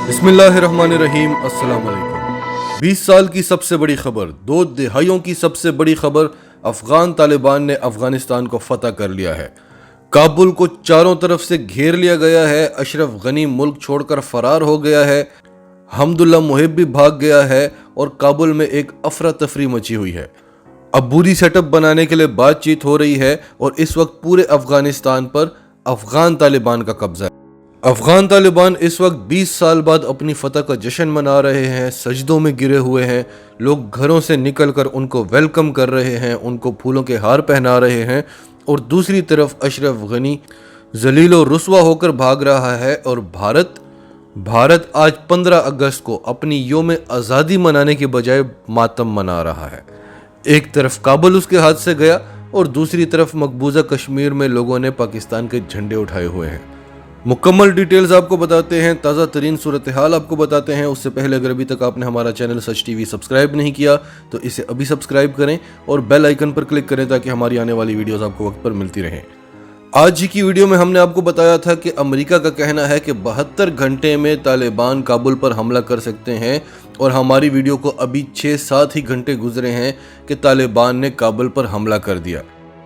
बिस्मिल्लाहिर्रहमानिर्रहीम। अस्सलाम वालेकुम। 20 साल की सबसे बड़ी खबर, 2 दहाइयों की सबसे बड़ी खबर, अफगान तालिबान ने अफगानिस्तान को फतह कर लिया है। काबुल को चारों तरफ से घेर लिया गया है। अशरफ गनी मुल्क छोड़कर फरार हो गया है। हमदुल्ला मुहिब भी भाग गया है और काबुल में एक अफरा तफरी मची हुई है। अब बुरी सेटअप बनाने के लिए बातचीत हो रही है और इस वक्त पूरे अफगानिस्तान पर अफगान तालिबान का कब्जा है। अफगान तालिबान इस वक्त 20 साल बाद अपनी फतह का जश्न मना रहे हैं, सजदों में गिरे हुए हैं। लोग घरों से निकलकर उनको वेलकम कर रहे हैं, उनको फूलों के हार पहना रहे हैं। और दूसरी तरफ अशरफ गनी जलील और रुस्वा होकर भाग रहा है। और भारत आज 15 अगस्त को अपनी योम आज़ादी मनाने के बजाय मातम मना रहा है। एक तरफ काबुल उसके हाथ से गया और दूसरी तरफ मकबूजा कश्मीर में लोगों ने पाकिस्तान के झंडे उठाए हुए हैं। मुकम्मल डिटेल्स आपको बताते हैं, ताज़ा तरीन सूरत हाल आपको बताते हैं। उससे पहले अगर अभी तक आपने हमारा चैनल सच टीवी सब्सक्राइब नहीं किया तो इसे अभी सब्सक्राइब करें और बेल आइकन पर क्लिक करें ताकि हमारी आने वाली वीडियोस आपको वक्त पर मिलती रहें। आज ही की वीडियो में हमने आपको बताया था कि अमेरिका का कहना है कि 72 घंटे में तालिबान काबुल पर हमला कर सकते हैं और हमारी वीडियो को अभी 6-7 ही घंटे गुजरे हैं कि तालिबान ने काबुल पर हमला कर दिया।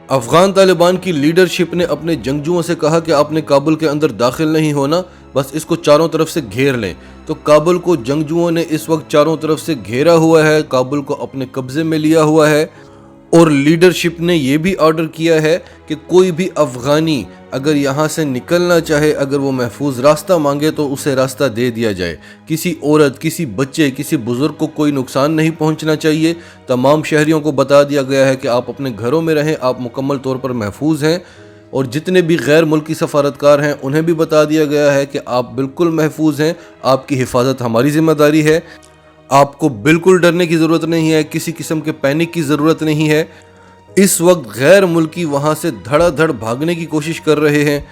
अफगान तालिबान की लीडरशिप ने अपने जंगजुओं से कहा कि आपने काबुल के अंदर दाखिल नहीं होना, बस इसको चारों तरफ से घेर लें। तो काबुल को जंगजुओं ने इस वक्त चारों तरफ से घेरा हुआ है, काबुल को अपने कब्जे में लिया हुआ है। और लीडरशिप ने यह भी ऑर्डर किया है कि कोई भी अफगानी अगर यहाँ से निकलना चाहे, अगर वो महफूज रास्ता मांगे तो उसे रास्ता दे दिया जाए। किसी औरत, किसी बच्चे, किसी बुजुर्ग को कोई नुकसान नहीं पहुँचना चाहिए। तमाम शहरियों को बता दिया गया है कि आप अपने घरों में रहें, आप मुकम्मल तौर पर महफूज हैं। और जितने भी गैर मुल्की सफारतकार हैं उन्हें भी बता दिया गया है कि आप बिल्कुल महफूज हैं, आपकी हिफाजत हमारी जिम्मेदारी है। आपको बिल्कुल डरने की ज़रूरत नहीं है, किसी किस्म के पैनिक की ज़रूरत नहीं है। इस वक्त गैर मुल्की वहाँ से धड़ाधड़ भागने की कोशिश कर रहे हैं।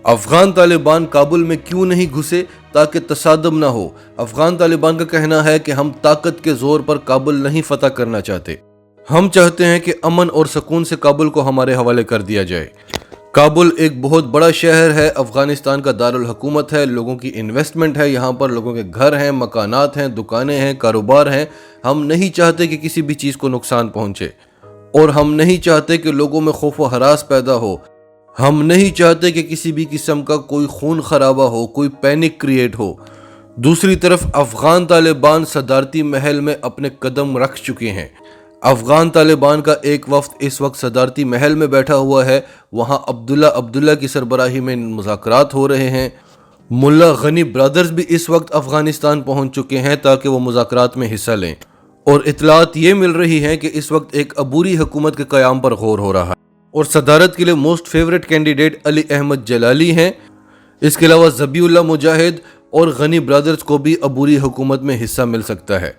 अफगान तालिबान काबुल में क्यों नहीं घुसे ताकि तसादम ना हो। अफगान तालिबान का कहना है कि हम ताकत के जोर पर काबुल नहीं फतह करना चाहते, हम चाहते हैं कि अमन और सुकून से काबुल को हमारे हवाले कर दिया जाए। काबुल एक बहुत बड़ा शहर है, अफगानिस्तान का दारुल हुकूमत है, लोगों की इन्वेस्टमेंट है, यहाँ पर लोगों के घर हैं, मकानात हैं, दुकानें हैं, कारोबार हैं। हम नहीं चाहते कि किसी भी चीज़ को नुकसान पहुँचे और हम नहीं चाहते कि लोगों में खौफ व हरास पैदा हो। हम नहीं चाहते कि किसी भी किस्म का कोई खून खराबा हो, कोई पैनिक क्रिएट हो। दूसरी तरफ अफगान तालिबान सदारती महल में अपने कदम रख चुके हैं। अफगान तालिबान का एक वफ्द इस वक्त सदारती महल में बैठा हुआ है। वहाँ अब्दुल्ला की सरबराही में मुज़ाकरात हो रहे हैं। मुल्ला गनी ब्रदर्स भी इस वक्त अफगानिस्तान पहुँच चुके हैं ताकि वो मुज़ाकरात में हिस्सा लें। और इतलात ये मिल रही हैं कि इस वक्त एक अबूरी हुकूमत के क़याम पर गौर हो रहा है और सदारत के लिए most favourite candidate Ali Ahmad Jalali हैं। इसके अलावा ज़बीउल्लाह मुजाहिद और गनी ब्रदर्स को भी अबूरी हुकूमत में हिस्सा मिल सकता है।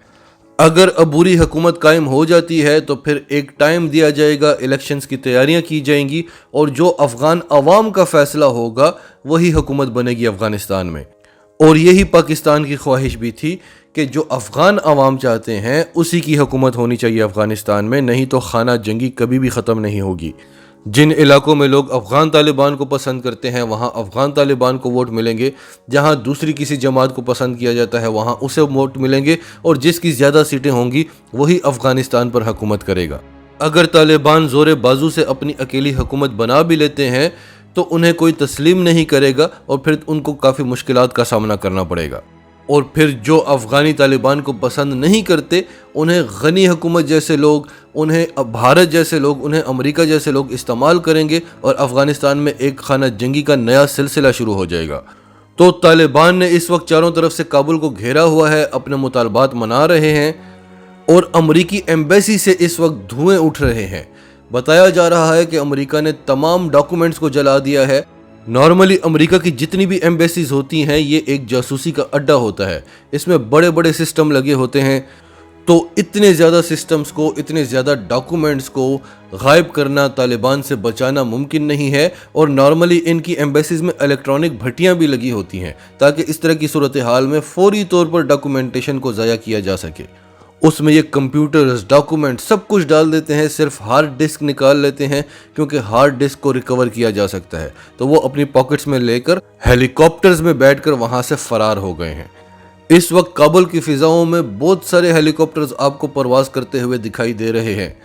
अगर अबूरी हुकूमत कायम हो जाती है तो फिर एक टाइम दिया जाएगा, इलेक्शंस की तैयारियां की जाएंगी और जो अफ़गान अवाम का फ़ैसला होगा वही हुकूमत बनेगी अफ़गानिस्तान में। और यही पाकिस्तान की ख्वाहिश भी थी कि जो अफ़गान अवाम चाहते हैं उसी की हुकूमत होनी चाहिए अफ़गानिस्तान में, नहीं तो खाना जंगी कभी भी ख़त्म नहीं होगी। जिन इलाकों में लोग अफ़गान तालिबान को पसंद करते हैं वहाँ अफ़गान तालिबान को वोट मिलेंगे, जहाँ दूसरी किसी जमात को पसंद किया जाता है वहाँ उसे वोट मिलेंगे और जिसकी ज़्यादा सीटें होंगी वही अफ़गानिस्तान पर हुकूमत करेगा। अगर तालिबान ज़ोरे बाजू से अपनी अकेली हुकूमत बना भी लेते हैं तो उन्हें कोई तस्लीम नहीं करेगा और फिर उनको काफ़ी मुश्किलात का सामना करना पड़ेगा। और फिर जो अफ़गानी तालिबान को पसंद नहीं करते उन्हें गनी हुकूमत जैसे लोग, उन्हें भारत जैसे लोग, उन्हें अमेरिका जैसे लोग इस्तेमाल करेंगे और अफ़गानिस्तान में एक खाना जंगी का नया सिलसिला शुरू हो जाएगा। तो तालिबान ने इस वक्त चारों तरफ से काबुल को घेरा हुआ है, अपने मुतालबात मना रहे हैं और अमरीकी एम्बेसी से इस वक्त धुएँ उठ रहे हैं। बताया जा रहा है कि अमेरिका ने तमाम डॉक्यूमेंट्स को जला दिया है। नॉर्मली अमेरिका की जितनी भी एम्बेसीज होती हैं ये एक जासूसी का अड्डा होता है, इसमें बड़े बड़े सिस्टम लगे होते हैं। तो इतने ज़्यादा सिस्टम्स को, इतने ज़्यादा डॉक्यूमेंट्स को गायब करना, तालिबान से बचाना मुमकिन नहीं है। और नॉर्मली इनकी एम्बेसीज में इलेक्ट्रॉनिक भट्टियाँ भी लगी होती हैं ताकि इस तरह की सूरत हाल में फौरी तौर पर डॉक्यूमेंटेशन को ज़ाया किया जा सके। उसमें ये कंप्यूटर्स, डॉक्यूमेंट सब कुछ डाल देते हैं, सिर्फ हार्ड डिस्क निकाल लेते हैं क्योंकि हार्ड डिस्क को रिकवर किया जा सकता है। तो वो अपनी पॉकेट्स में लेकर हेलीकॉप्टर्स में बैठकर वहां से फरार हो गए हैं। इस वक्त काबुल की फिजाओं में बहुत सारे हेलीकॉप्टर्स आपको परवाज करते हुए दिखाई दे रहे हैं।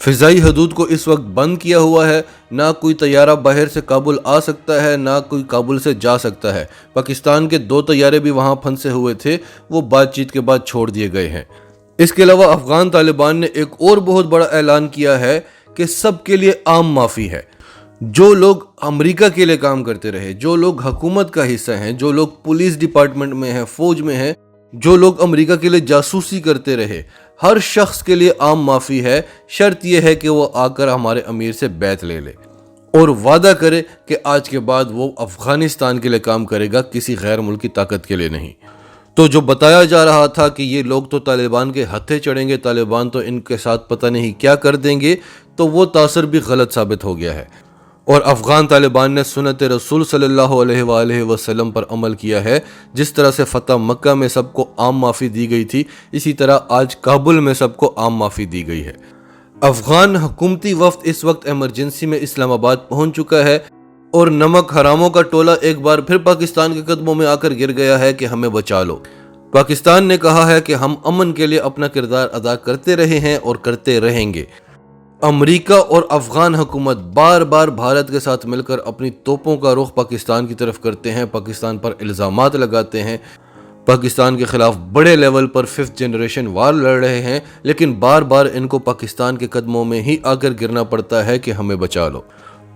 फिजाई हदूद को इस वक्त बंद किया हुआ है, ना कोई तैयारा बाहर से काबुल आ सकता है, ना कोई काबुल से जा सकता है। पाकिस्तान के 2 तैयारे भी वहां फंसे हुए थे, वो बातचीत के बाद छोड़ दिए गए हैं। इसके अलावा अफगान तालिबान ने एक और बहुत बड़ा ऐलान किया है कि सबके लिए आम माफ़ी है। जो लोग अमेरिका के लिए काम करते रहे, जो लोग हुकूमत का हिस्सा हैं, जो लोग पुलिस डिपार्टमेंट में हैं, फौज में हैं, जो लोग अमेरिका के लिए जासूसी करते रहे, हर शख्स के लिए आम माफ़ी है। शर्त यह है कि वो आकर हमारे अमीर से बैत ले ले और वादा करे कि आज के बाद वो अफगानिस्तान के लिए काम करेगा, किसी गैर मुल्की ताकत के लिए नहीं। तो जो बताया जा रहा था कि ये लोग तो तालिबान के हत्थे चढ़ेंगे, तालिबान तो इनके साथ पता नहीं क्या कर देंगे, तो वो तासर भी गलत साबित हो गया है। और अफ़गान तालिबान ने सुन्नत रसूल सल्लल्लाहु अलैहि वसल्लम पर अमल किया है। जिस तरह से फ़तह मक्का में सबको आम माफ़ी दी गई थी, इसी तरह आज काबुल में सबको आम माफ़ी दी गई है। अफ़गान हुकूमती वफ़द इस वक्त एमरजेंसी में इस्लामाबाद पहुंच चुका है और नमक हरामों का टोला एक बार फिर पाकिस्तान के कदमों में आकर गिर गया है कि हमें बचा लो। पाकिस्तान ने कहा है कि हम अमन के लिए अपना किरदार अदा करते रहे हैं और करते रहेंगे। अमेरिका और अफगान हुकूमत बार बार भारत के साथ मिलकर अपनी तोपों का रुख पाकिस्तान की तरफ करते हैं, पाकिस्तान पर इल्ज़ामात लगाते हैं, पाकिस्तान के खिलाफ बड़े लेवल पर 5th जनरेशन वार लड़ रहे हैं, लेकिन बार बार इनको पाकिस्तान के कदमों में ही आकर गिरना पड़ता है कि हमें बचा लो।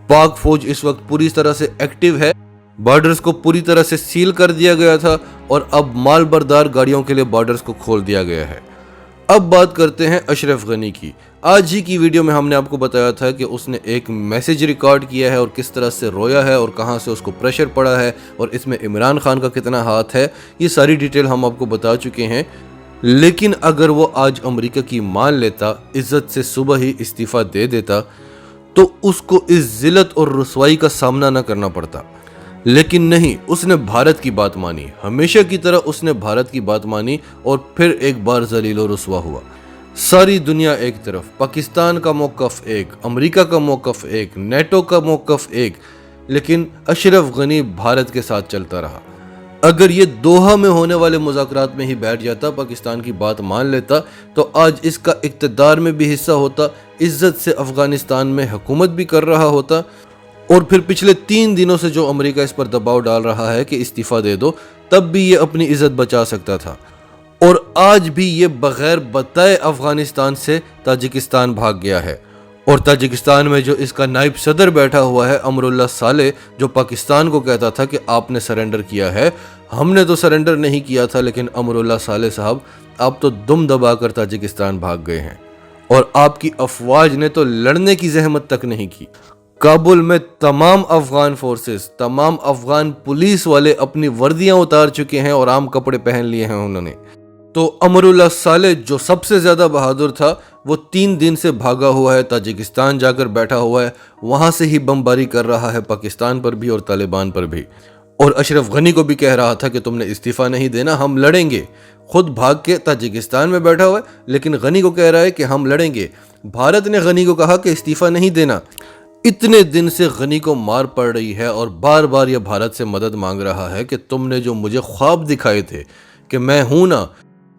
पाक फौज इस वक्त पूरी तरह से एक्टिव है, बॉर्डर्स को पूरी तरह से सील कर दिया गया था और अब माल बरदार गाड़ियों के लिए बॉर्डर्स को खोल दिया गया है। अब बात करते हैं अशरफ गनी की। आज ही की वीडियो में हमने आपको बताया था कि उसने एक मैसेज रिकॉर्ड किया है और किस तरह से रोया है और कहां से उसको प्रेशर पड़ा है और इसमें इमरान खान का कितना हाथ है, ये सारी डिटेल हम आपको बता चुके हैं। लेकिन अगर वो आज अमेरिका की मान लेता, इज्जत से सुबह ही इस्तीफा दे देता, तो उसको इस जिल्लत और रुसवाई का सामना न करना पड़ता। लेकिन नहीं, उसने भारत की बात मानी, हमेशा की तरह उसने भारत की बात मानी और फिर एक बार जलीलो रुसवा हुआ। सारी दुनिया एक तरफ, पाकिस्तान का मौक़िफ़ एक, अमेरिका का मौक़िफ़ एक, नेटो का मौक़िफ़ एक, लेकिन अशरफ गनी भारत के साथ चलता रहा। अगर ये दोहा में होने वाले मुज़ाकरात में ही बैठ जाता, पाकिस्तान की बात मान लेता, तो आज इसका इक़्तिदार में भी हिस्सा होता, इज्जत से अफ़गानिस्तान में हुकूमत भी कर रहा होता। और फिर पिछले 3 दिनों से जो अमेरिका इस पर दबाव डाल रहा है कि इस्तीफ़ा दे दो, तब भी ये अपनी इज्जत बचा सकता था। और आज भी ये बगैर बताए अफगानिस्तान से ताजिकिस्तान भाग गया है। और ताजिकिस्तान में जो इसका नायब सदर बैठा हुआ है अमरुल्लाह साले, जो पाकिस्तान को कहता था कि आपने सरेंडर किया है, हमने तो सरेंडर नहीं किया था, लेकिन अमरुल्लाह साले साहब आप तो दुम दबाकर ताजिकिस्तान भाग गए हैं और आपकी अफवाज ने तो लड़ने की जहमत तक नहीं की। काबुल में तमाम अफगान फोर्सेस, तमाम अफगान पुलिस वाले अपनी वर्दियां उतार चुके हैं और आम कपड़े पहन लिए हैं उन्होंने। तो अमरुल्लाह साले जो सबसे ज़्यादा बहादुर था, वो 3 दिन से भागा हुआ है, ताजिकिस्तान जाकर बैठा हुआ है, वहाँ से ही बमबारी कर रहा है पाकिस्तान पर भी और तालिबान पर भी। और अशरफ गनी को भी कह रहा था कि तुमने इस्तीफ़ा नहीं देना, हम लड़ेंगे। खुद भाग के ताजिकिस्तान में बैठा हुआ है, लेकिन गनी को कह रहा है कि हम लड़ेंगे। भारत ने गनी को कहा कि इस्तीफ़ा नहीं देना। इतने दिन से गनी को मार पड़ रही है और बार बार यह भारत से मदद मांग रहा है कि तुमने जो मुझे ख्वाब दिखाए थे कि मैं हूं ना।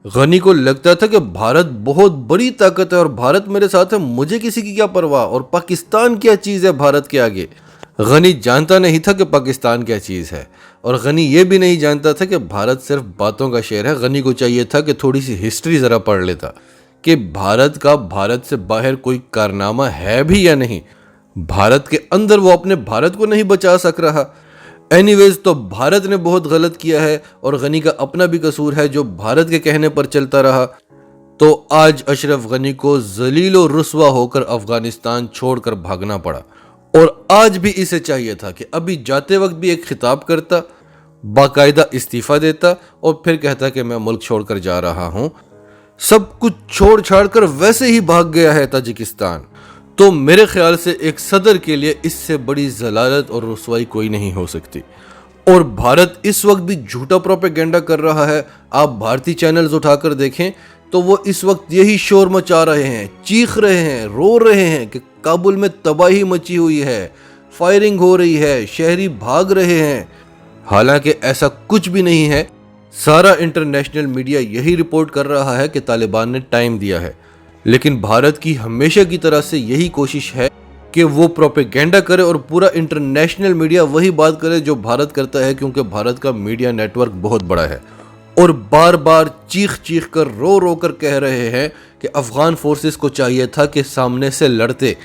गनी को लगता था कि भारत बहुत बड़ी ताकत है और भारत मेरे साथ है, मुझे किसी की क्या परवाह, और पाकिस्तान क्या चीज़ है भारत के आगे। गनी जानता नहीं था कि पाकिस्तान क्या चीज़ है, और गनी ये भी नहीं जानता था कि भारत सिर्फ बातों का शहर है। गनी को चाहिए था कि थोड़ी सी हिस्ट्री ज़रा पढ़ लेता कि भारत का भारत से बाहर कोई कारनामा है भी या नहीं। भारत के अंदर वो अपने भारत को नहीं बचा सक रहा। एनीवेज, तो भारत ने बहुत गलत किया है और गनी का अपना भी कसूर है जो भारत के कहने पर चलता रहा। तो आज अशरफ गनी को जलीलो रुसवा होकर अफगानिस्तान छोड़कर भागना पड़ा। और आज भी इसे चाहिए था कि अभी जाते वक्त भी एक खिताब करता, बाकायदा इस्तीफा देता और फिर कहता कि मैं मुल्क छोड़कर जा रहा हूं। सब कुछ छोड़ छाड़ कर वैसे ही भाग गया है ताजिकिस्तान। तो मेरे ख्याल से एक सदर के लिए इससे बड़ी जलालत और रुसवाई कोई नहीं हो सकती। और भारत इस वक्त भी झूठा प्रोपेगेंडा कर रहा है। आप भारतीय चैनल्स उठाकर देखें तो वो इस वक्त यही शोर मचा रहे हैं, चीख रहे हैं, रो रहे हैं कि काबुल में तबाही मची हुई है, फायरिंग हो रही है, शहरी भाग रहे हैं। हालांकि ऐसा कुछ भी नहीं है। सारा इंटरनेशनल मीडिया यही रिपोर्ट कर रहा है कि तालिबान ने टाइम दिया है, लेकिन भारत की हमेशा की तरह से यही कोशिश है कि वो प्रोपेगेंडा करे और पूरा इंटरनेशनल मीडिया वही बात करे जो भारत करता है, क्योंकि भारत का मीडिया नेटवर्क बहुत बड़ा है और बार बार चीख चीख कर रो रो कर कह रहे हैं कि अफगान फोर्सेस को चाहिए था कि सामने से लड़ते,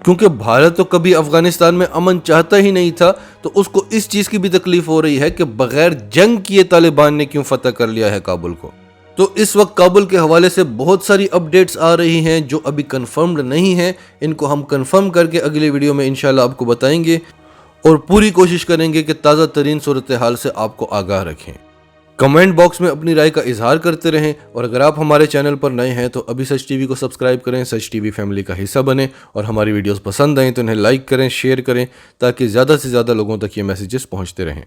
क्योंकि भारत तो कभी अफगानिस्तान में अमन चाहता ही नहीं था। तो उसको इस चीज़ की भी तकलीफ हो रही है कि बगैर जंग किए तालिबान ने क्यों फतह कर लिया है काबुल को। तो इस वक्त काबुल के हवाले से बहुत सारी अपडेट्स आ रही हैं जो अभी कंफर्म्ड नहीं हैं। इनको हम कंफर्म करके अगले वीडियो में इंशाल्लाह आपको बताएंगे और पूरी कोशिश करेंगे कि ताज़ा तरीन सूरत हाल से आपको आगाह रखें। कमेंट बॉक्स में अपनी राय का इजहार करते रहें और अगर आप हमारे चैनल पर नए हैं तो अभी सच टीवी को सब्सक्राइब करें, सच टीवी फैमिली का हिस्सा बने और हमारी वीडियोस पसंद आएँ तो इन्हें लाइक करें, शेयर करें ताकि ज़्यादा से ज़्यादा लोगों तक ये मैसेजेस पहुंचते रहें।